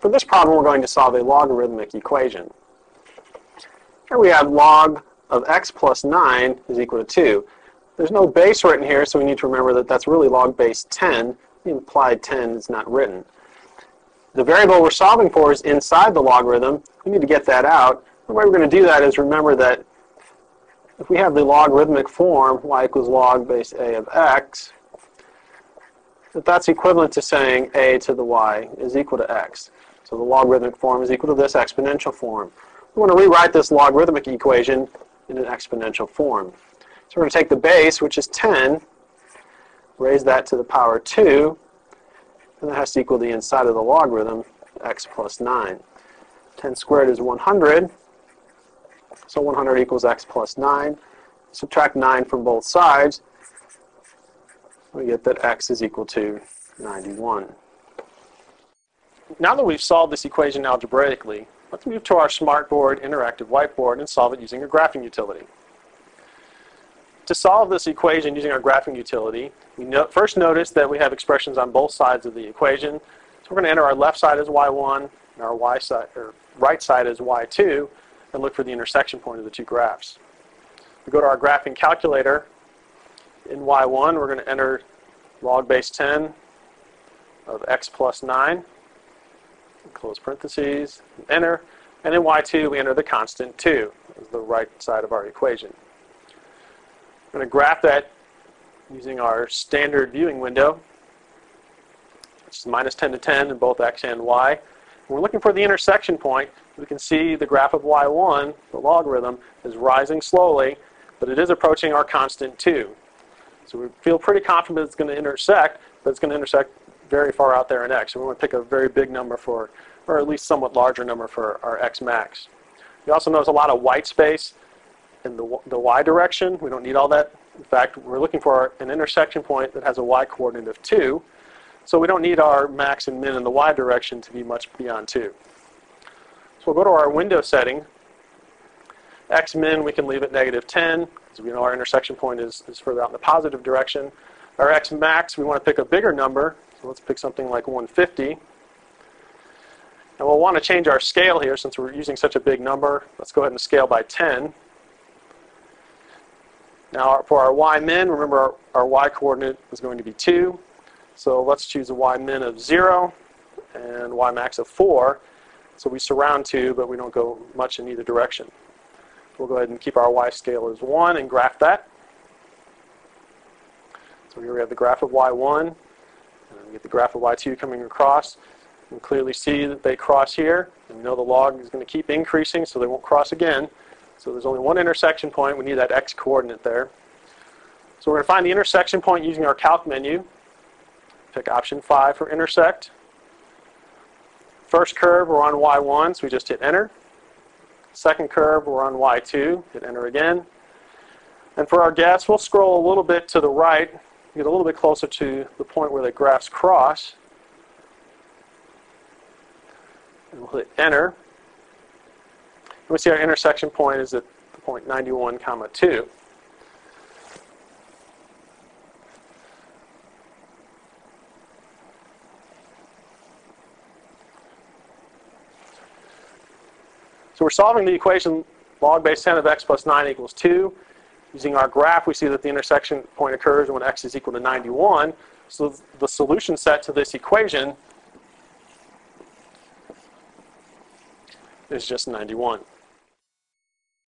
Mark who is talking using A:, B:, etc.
A: For this problem, we're going to solve a logarithmic equation. Here we have log of x plus 9 is equal to 2. There's no base written here, so we need to remember that that's really log base 10. The implied 10 is not written. The variable we're solving for is inside the logarithm. We need to get that out. The way we're going to do that is remember that if we have the logarithmic form, y equals log base a of x, that's equivalent to saying a to the y is equal to x. So the logarithmic form is equal to this exponential form. We want to rewrite this logarithmic equation in an exponential form. So we're going to take the base, which is 10, raise that to the power 2, and that has to equal the inside of the logarithm, x plus 9. 10 squared is 100, so 100 equals x plus 9. Subtract 9 from both sides, we get that x is equal to 91. Now that we've solved this equation algebraically, let's move to our smartboard interactive whiteboard and solve it using a graphing utility. To solve this equation using our graphing utility, we first notice that we have expressions on both sides of the equation. So we're going to enter our left side as y1 and our right side as y2 and look for the intersection point of the two graphs. We go to our graphing calculator. In y1, we're going to enter log base 10 of x plus 9, close parentheses, enter, and in y2 we enter the constant 2 as the right side of our equation. We're going to graph that using our standard viewing window, which is minus 10 to 10 in both x and y. And we're looking for the intersection point. We can see the graph of y1, the logarithm, is rising slowly, but it is approaching our constant 2. So we feel pretty confident it's going to intersect, but it's going to intersect very far out there in x. So we want to pick a very big number for, or at least somewhat larger number for our x max. We also notice a lot of white space in the y direction. We don't need all that. In fact, we're looking for an intersection point that has a y coordinate of 2. So we don't need our max and min in the y direction to be much beyond 2. So we'll go to our window setting. X min we can leave at negative 10, because we know our intersection point is further out in the positive direction. Our x max, we want to pick a bigger number. So let's pick something like 150. And we'll want to change our scale here since we're using such a big number. Let's go ahead and scale by 10. Now for our y min, remember our y coordinate is going to be 2. So let's choose a y min of 0 and y max of 4. So we surround 2, but we don't go much in either direction. We'll go ahead and keep our y scale as 1 and graph that. So here we have the graph of y1, and we get the graph of y2 coming across. You can clearly see that they cross here, and we know the log is going to keep increasing, so they won't cross again. So there's only one intersection point. We need that x coordinate there. So we're going to find the intersection point using our calc menu. Pick option 5 for intersect. First curve, we're on y1, so we just hit enter. Second curve, we're on y2, hit enter again. And for our guess, we'll scroll a little bit to the right, get a little bit closer to the point where the graphs cross. And we'll hit enter. And we see our intersection point is at the point 91, 2. So we're solving the equation log base 10 of x plus 9 equals 2. Using our graph, we see that the intersection point occurs when x is equal to 91. So the solution set to this equation is just 91.